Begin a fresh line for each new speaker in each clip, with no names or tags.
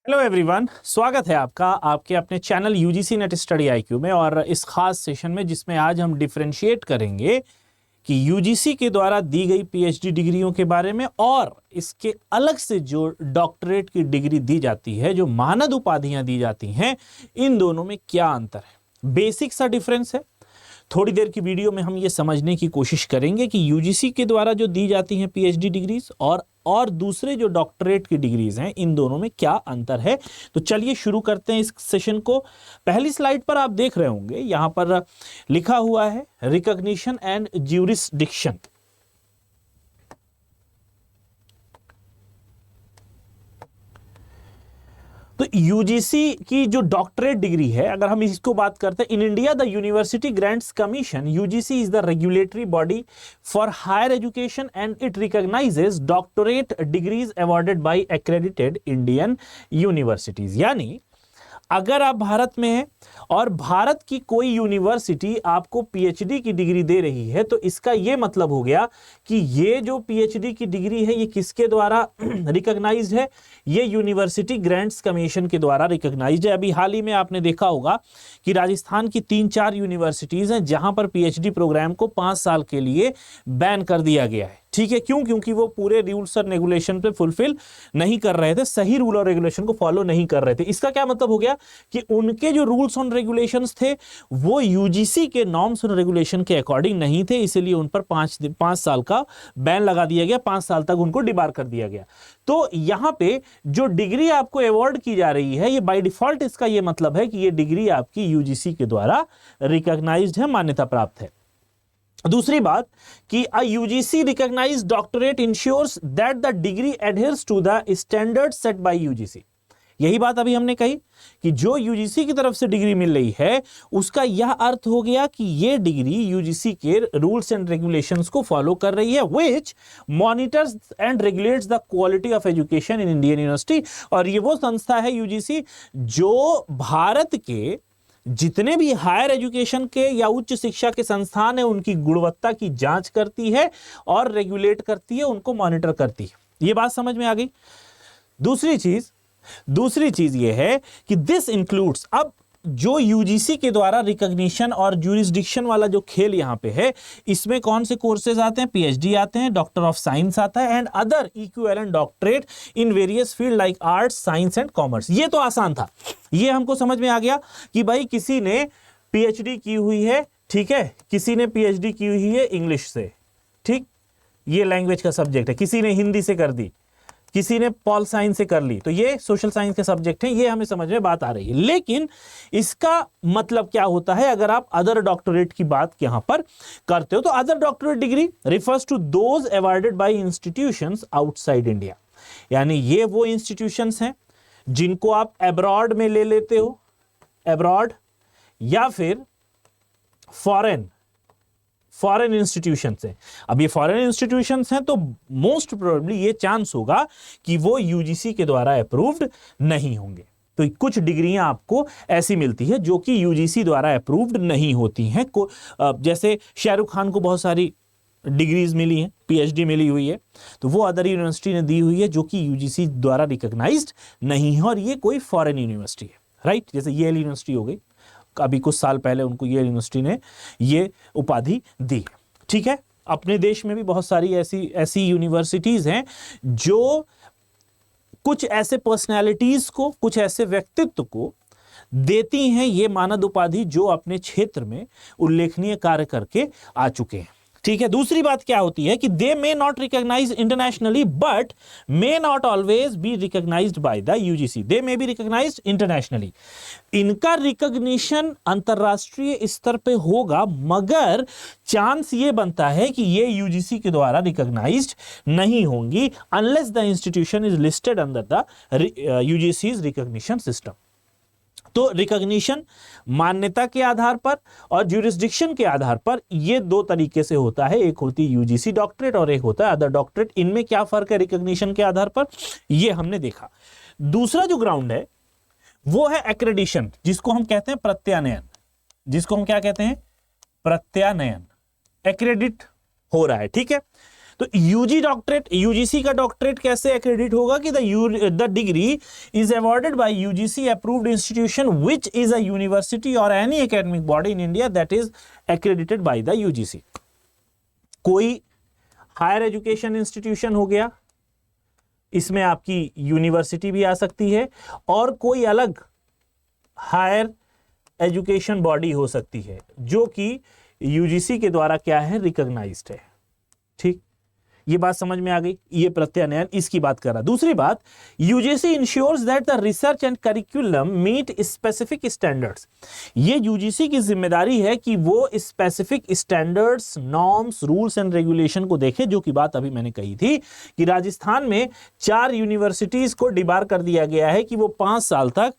Hello everyone, स्वागत है आपका आपके अपने channel UGC net study IQ में। और इस खास सेशन में जिसमें आज हम डिफरेंशिएट करेंगे कि यूजीसी के द्वारा दी गई पीएचडी डिग्रियों के बारे में और इसके अलग से जो डॉक्टरेट की डिग्री दी जाती है, जो मानद उपाधियां दी जाती हैं, इन दोनों में क्या अंतर है, बेसिक सा डिफरेंस है। थोड़ी देर की वीडियो में हम ये समझने की कोशिश करेंगे कि यूजीसी के द्वारा जो दी जाती हैं पीएचडी डिग्रीज और दूसरे जो डॉक्टरेट की डिग्रीज हैं, इन दोनों में क्या अंतर है। तो चलिए शुरू करते हैं इस सेशन को। पहली स्लाइड पर आप देख रहे होंगे, यहां पर लिखा हुआ है रिकॉग्निशन एंड ज्यूरिसडिक्शन। तो यूजीसी की जो डॉक्टरेट डिग्री है, अगर हम इसको बात करते हैं, in India the university grants commission, UGC is the regulatory body for higher education and it recognizes doctorate degrees awarded by accredited Indian universities. यानी अगर आप भारत में हैं और भारत की कोई यूनिवर्सिटी आपको पीएचडी की डिग्री दे रही है, तो इसका यह मतलब हो गया कि ये जो पीएचडी की डिग्री है, ये किसके द्वारा रिकॉग्नाइज्ड है? ये यूनिवर्सिटी ग्रांट्स कमीशन के द्वारा रिकॉग्नाइज्ड है। अभी हाल ही में आपने देखा होगा कि राजस्थान की 3-4 यूनिवर्सिटीज हैं जहां पर पीएचडी प्रोग्राम को 5 साल के लिए बैन कर दिया गया है। ठीक है, क्यों? क्योंकि वो पूरे रूल्स और रेगुलेशन पे फुलफिल नहीं कर रहे थे, सही रूल और रेगुलेशन को फॉलो नहीं कर रहे थे। इसका क्या मतलब हो गया कि उनके जो रूल्स और रेगुलेशंस थे वो यूजीसी के नॉर्म्स और रेगुलेशन के अकॉर्डिंग नहीं थे, इसलिए उन पर 5 साल का बैन लगा दिया गया, 5 साल तक उनको डिबार कर दिया गया। तो यहां पे जो डिग्री आपको अवॉर्ड की जा रही है, ये बाय डिफॉल्ट इसका ये मतलब है कि ये डिग्री आपकी यूजीसी के द्वारा रिकॉग्नाइज्ड है, मान्यता प्राप्त है। दूसरी बात कि uh UGC recognised doctorate ensures that the degree adheres to the standard set by UGC. यही बात अभी हमने कही कि जो यूजीसी की तरफ से डिग्री मिल रही है, उसका यह अर्थ हो गया कि यह डिग्री यूजीसी के रूल्स एंड रेगुलेशंस को फॉलो कर रही है, which monitors and regulates the quality of education in Indian university. और ये वो संस्था है यूजीसी जो भारत के जितने भी हायर एजुकेशन के या उच्च शिक्षा के संस्थान है, उनकी गुणवत्ता की जांच करती है और रेगुलेट करती है, उनको मॉनिटर करती है। ये बात समझ में आ गई। दूसरी चीज ये है कि दिस इंक्लूड्स, अब जो यूजीसी के द्वारा रिकॉग्निशन और ज्यूरिसडिक्शन वाला जो खेल यहां पे है, इसमें कौन से कोर्सेज आते हैं? पीएचडी आते हैं, डॉक्टर ऑफ साइंस आता है, and other equivalent doctorate in various field like arts, science and commerce. ये तो आसान था, ये हमको समझ में आ गया कि भाई किसी ने पीएचडी की हुई है, ठीक है, किसी ने पीएचडी की हुई है इंग्लिश से, ठीक, ये लैंग्वेज का सब्जेक्ट है, किसी ने हिंदी से कर दी, किसी ने पॉल साइंस से कर ली, तो ये सोशल साइंस के सब्जेक्ट हैं, ये हमें समझ में बात आ रही है। लेकिन इसका मतलब क्या होता है अगर आप अदर डॉक्टरेट की बात यहां पर करते हो? तो other doctorate degree refers to those awarded by institutions outside India. यानी ये वो इंस्टीट्यूशंस हैं जिनको आप अब्रॉड में ले लेते हो, अब्रॉड या फिर फॉरेन इंस्टीट्यूशंस हैं। अब ये फॉरेन इंस्टीट्यूशंस हैं तो मोस्ट प्रोबेबली ये चांस होगा कि वो यूजीसी के द्वारा अप्रूव्ड नहीं होंगे। तो कुछ डिग्रियां आपको ऐसी मिलती है जो कि यूजीसी द्वारा अप्रूव्ड नहीं होती हैं। जैसे शाहरुख खान को बहुत सारी डिग्रीज मिली हैं, पीएचडी मिली हुई है, तो वो अदर यूनिवर्सिटी ने दी हुई है जो कि यूजीसी द्वारा रिकॉग्नाइज्ड नहीं है, और ये कोई फॉरेन यूनिवर्सिटी है, राइट। जैसे येल यूनिवर्सिटी हो गई, अभी कुछ साल पहले उनको येल यूनिवर्सिटी ने ये उपाधि दी, ठीक है। अपने देश में भी बहुत सारी ऐसी यूनिवर्सिटीज हैं जो कुछ ऐसे पर्सनैलिटीज को, कुछ ऐसे व्यक्तित्व को देती हैं ये मानद उपाधि जो अपने क्षेत्र में उल्लेखनीय कार्य करके आ चुके हैं, ठीक है। दूसरी बात क्या होती है कि they may not recognise internationally but may not always be recognised by the UGC, they may be recognised internationally. इनका रिकॉग्निशन अंतरराष्ट्रीय स्तर पे होगा, मगर चांस ये बनता है कि ये यूजीसी के द्वारा रिकॉग्नाइज्ड नहीं होंगी unless the institution is listed under the UGC's recognition system. तो रिकॉग्निशन मान्यता के आधार पर और ज्यूरिसडिक्शन के आधार पर ये दो तरीके से होता है, एक होती है यूजीसी डॉक्टरेट और एक होता है अदर डॉक्टरेट। इनमें क्या फर्क है रिकॉग्निशन के आधार पर, ये हमने देखा। दूसरा जो ग्राउंड है वो है एक्रेडिशन, जिसको हम कहते हैं प्रत्यानयन, जिसको हम क्या कहते हैं? प्रत्यानयन, एक्रेडिट हो रहा है, ठीक है। तो यूजी डॉक्टरेट, यूजीसी का डॉक्टरेट कैसे एक्रेडिट होगा कि the degree is awarded by UGC approved institution which is a university और any academic body in India that is accredited by the UGC. कोई हायर एजुकेशन इंस्टीट्यूशन हो गया, इसमें आपकी यूनिवर्सिटी भी आ सकती है, और कोई अलग हायर एजुकेशन बॉडी हो सकती है जो कि यूजीसी के द्वारा क्या है, रिकॉग्नाइज्ड है। ठीक, ये बात समझ में आ गई। ये प्रत्यानयन इसकी बात कर रहा। दूसरी बात, UGC ensures that the research and curriculum meet specific standards. ये यूजीसी की जिम्मेदारी है कि वो specific standards, norms, rules and regulation को देखे, जो कि बात अभी मैंने कही थी कि राजस्थान में 4 यूनिवर्सिटीज को डिबार कर दिया गया है कि वो 5 साल तक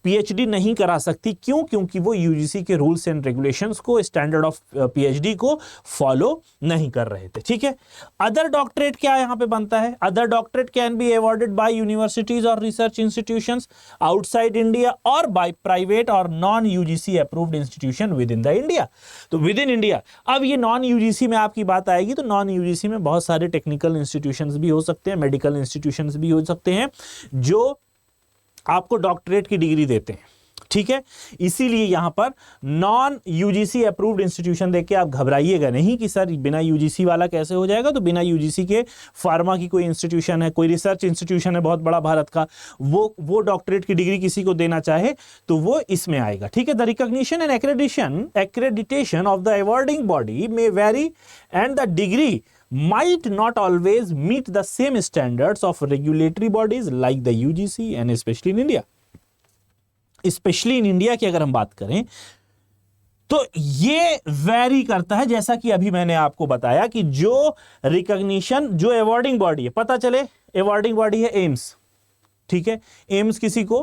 पीएचडी नहीं करा सकती। क्यों? क्योंकि वो यूजीसी के रूल्स एंड रेगुलेशंस को, स्टैंडर्ड ऑफ पीएचडी को फॉलो नहीं कर रहे थे। ठीक है, अदर डॉक्टरेट क्या यहां पे बनता है? Other doctorate can be awarded bye universities और रिसर्च इंस्टीट्यूशंस आउटसाइड इंडिया और बाय प्राइवेट और non UGC approved institution with in the India. तो विद इन इंडिया, अब ये नॉन यूजीसी में आपकी बात आएगी, तो नॉन यूजीसी में बहुत सारे टेक्निकल इंस्टीट्यूशंस भी हो सकते हैं, मेडिकल इंस्टीट्यूशंस भी हो सकते हैं जो आपको डॉक्टरेट की डिग्री देते हैं। ठीक है, इसीलिए यहां पर नॉन यूजीसी अप्रूव्ड इंस्टीट्यूशन देख के आप घबराइएगा नहीं कि सर बिना यूजीसी वाला कैसे हो जाएगा। तो बिना यूजीसी के फार्मा की कोई इंस्टीट्यूशन है, कोई रिसर्च इंस्टीट्यूशन है बहुत बड़ा भारत का, वो डॉक्टरेट की डिग्री किसी को देना चाहे तो वो इसमें आएगा। ठीक है, the recognition and accreditation of the awarding body में vary and the degree might not always meet the same standards of regulatory bodies like the UGC and especially in India. Especially in India की अगर हम बात करें तो ये very करता है, जैसा कि अभी मैंने आपको बताया कि जो रिकॉग्निशन, जो अवॉर्डिंग बॉडी है, पता चले अवॉर्डिंग बॉडी है एम्स। ठीक है, एम्स किसी को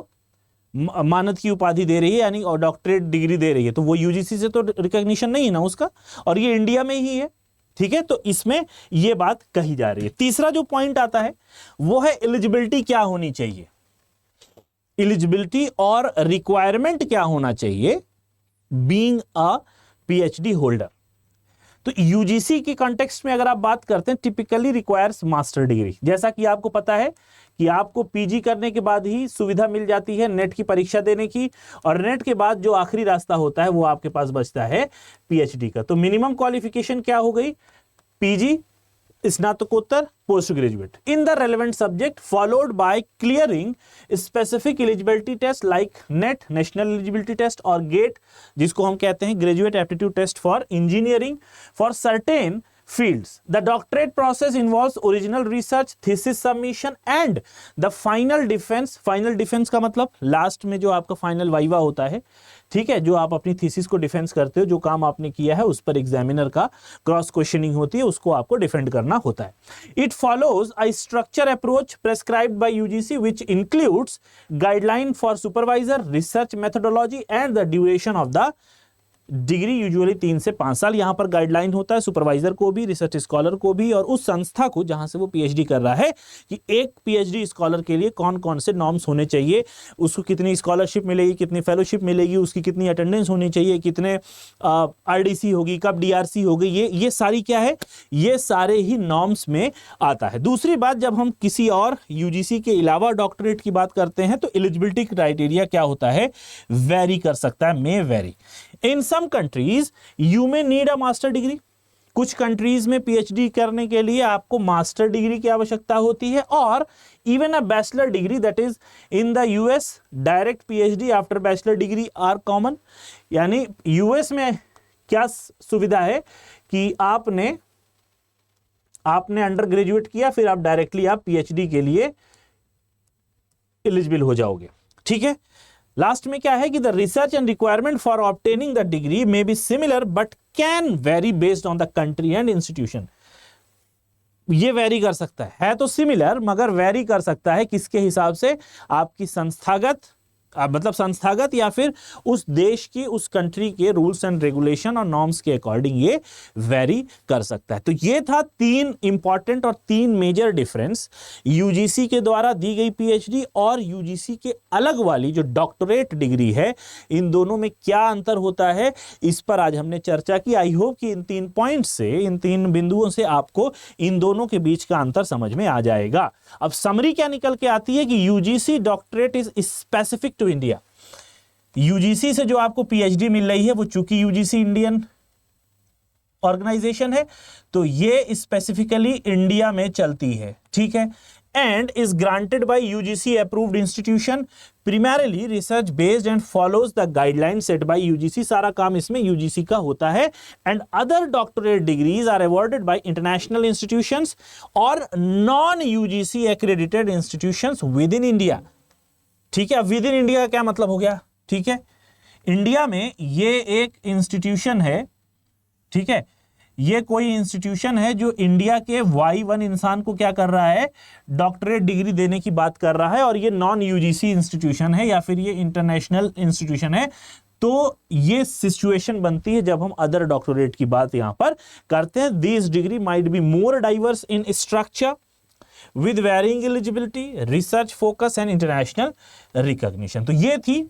मानद की उपाधि दे रही है, यानी और डॉक्टरेट डिग्री दे रही है, तो वो यूजीसी से तो रिकॉग्निशन नहीं है ना उसका, और ये इंडिया में ही है। ठीक है, तो इसमें यह बात कही जा रही है। तीसरा जो पॉइंट आता है वो है एलिजिबिलिटी क्या होनी चाहिए, एलिजिबिलिटी और रिक्वायरमेंट क्या होना चाहिए बीइंग अ पीएचडी होल्डर। तो यूजीसी के कॉन्टेक्स्ट में अगर आप बात करते हैं, टिपिकली रिक्वायर्स मास्टर डिग्री। जैसा कि आपको पता है कि आपको पीजी करने के बाद ही सुविधा मिल जाती है नेट की परीक्षा देने की, और नेट के बाद जो आखिरी रास्ता होता है वो आपके पास बचता है पीएचडी का। तो मिनिमम क्वालिफिकेशन क्या हो गई? पीजी, स्नातकोत्तर, post graduate in the relevant subject, followed by clearing specific eligibility test like NET, national eligibility test, और गेट, जिसको हम कहते हैं graduate aptitude test for engineering for certain fields. The doctorate process involves original research, thesis submission and the final defense. Final defense का मतलब last में जो आपका फाइनल वाइवा होता है, ठीक है, जो आप अपनी थीसिस को डिफेंस करते हो, जो काम आपने किया है उस पर एग्जामिनर का क्रॉस क्वेश्चनिंग होती है, उसको आपको डिफेंड करना होता है। It follows a structure approach prescribed bye UGC which includes guideline for supervisor, research methodology and the duration of the degree, usually 3 से 5 साल यहां पर गाइडलाइन होता है सुपरवाइजर को भी, रिसर्च स्कॉलर को भी, और उस संस्था को जहां से वो पीएचडी कर रहा है कि एक पीएचडी स्कॉलर के लिए कौन कौन से नॉर्म्स होने चाहिए, उसको कितनी स्कॉलरशिप मिलेगी, कितनी फेलोशिप मिलेगी, उसकी कितनी अटेंडेंस होनी चाहिए, कितने आरडीसी होगी, कब डीआरसी होगी, ये सारी क्या है, ये सारे ही नॉर्म्स में आता है। दूसरी बात, जब हम किसी और यूजीसी के अलावा डॉक्टरेट की बात करते हैं तो एलिजिबिलिटी क्राइटेरिया क्या होता है, वेरी कर सकता है, may vary. In some countries you may need a master degree. कुछ कंट्रीज में पीएचडी करने के लिए आपको मास्टर डिग्री की आवश्यकता होती है, और even a bachelor degree, that is in the US direct PhD after bachelor degree are common. यानी यूएस में क्या सुविधा है कि आपने अंडर ग्रेजुएट किया, फिर आप डायरेक्टली आप पीएचडी के लिए एलिजिबल हो जाओगे। ठीक है, लास्ट में क्या है कि the research and requirement for obtaining the degree may be similar but can very based on the country and institution. ये वेरी कर सकता है तो सिमिलर, मगर वेरी कर सकता है किसके हिसाब से, आपकी संस्थागत मतलब संस्थागत या फिर उस देश की, उस कंट्री के रूल्स एंड रेगुलेशन और नॉर्म्स के अकॉर्डिंग ये वेरी कर सकता है। तो ये था 3 इंपॉर्टेंट और 3 मेजर डिफरेंस यूजीसी के द्वारा दी गई पीएचडी और यूजीसी के अलग वाली जो डॉक्टरेट डिग्री है, इन दोनों में क्या अंतर होता है, इस पर आज हमने चर्चा की। आई होप कि इन 3 पॉइंट से, इन 3 बिंदुओं से आपको इन दोनों के बीच का अंतर समझ में आ जाएगा। अब समरी क्या निकल के आती है कि UGC doctorate is specific to India. UGC से जो आपको पीएचडी मिल रही है वो चूंकि यूजीसी इंडियन ऑर्गेनाइजेशन है तो ये स्पेसिफिकली इंडिया में चलती है, ठीक है। And is granted by UGC approved institution, primarily research based and follows the guidelines set by UGC। सारा काम इसमें यूजीसी का होता है। And other doctorate degrees are awarded by international institutions और non UGC accredited institutions within India, ठीक है। With in India का क्या मतलब हो गया, ठीक है, इंडिया में ये एक इंस्टीट्यूशन है, ठीक है, ये कोई इंस्टीट्यूशन है जो इंडिया के Y1 इंसान को क्या कर रहा है, डॉक्टरेट डिग्री देने की बात कर रहा है, और ये नॉन यूजीसी इंस्टीट्यूशन है या फिर ये इंटरनेशनल इंस्टीट्यूशन है। तो ये सिचुएशन बनती है जब हम अदर डॉक्टरेट की बात यहां पर करते हैं। This degree might be more diverse in structure with varying eligibility, research focus and international recognition. तो ये थी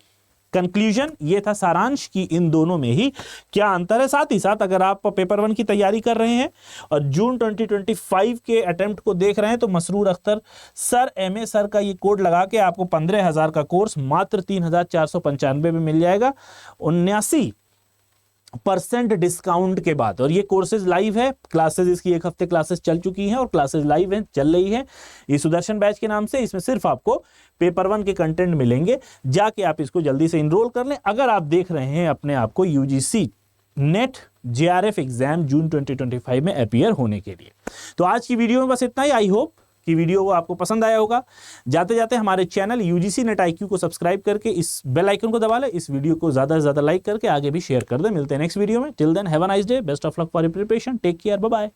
कंक्लूजन, ये था सारांश कि इन दोनों में ही क्या अंतर है। साथ ही साथ अगर आप पेपर 1 की तैयारी कर रहे हैं और जून 2025 के अटेम्प्ट को देख रहे हैं तो Masroor Akhtar sir MA sir का ये कोड लगा के आपको 15,000 का कोर्स मात्र 3,495 में मिल जाएगा, 79% डिस्काउंट के बाद। और ये कोर्सेज लाइव है, क्लासेस इसकी 1 हफ्ते क्लासेस चल चुकी हैं और क्लासेस लाइव हैं, चल रही हैं, ये सुदर्शन बैच के नाम से। इसमें सिर्फ आपको पेपर 1 के कंटेंट मिलेंगे, जाके आप इसको जल्दी से इनरोल कर लें अगर आप देख रहे हैं अपने आप को यूजीसी नेट JRF एग्जाम जून 2025 में अपीयर होने के लिए। तो आज की वीडियो में बस इतना ही। आई होप कि वीडियो आपको पसंद आया होगा। जाते जाते हमारे चैनल यूजीसी नेट IQ को सब्सक्राइब करके इस बेल आइकन को दबा लें, इस वीडियो को ज्यादा से ज्यादा लाइक करके आगे भी शेयर कर दें। मिलते हैं नेक्स्ट वीडियो में। Till then have a nice day, best of luck for your preparation, take care, bye bye.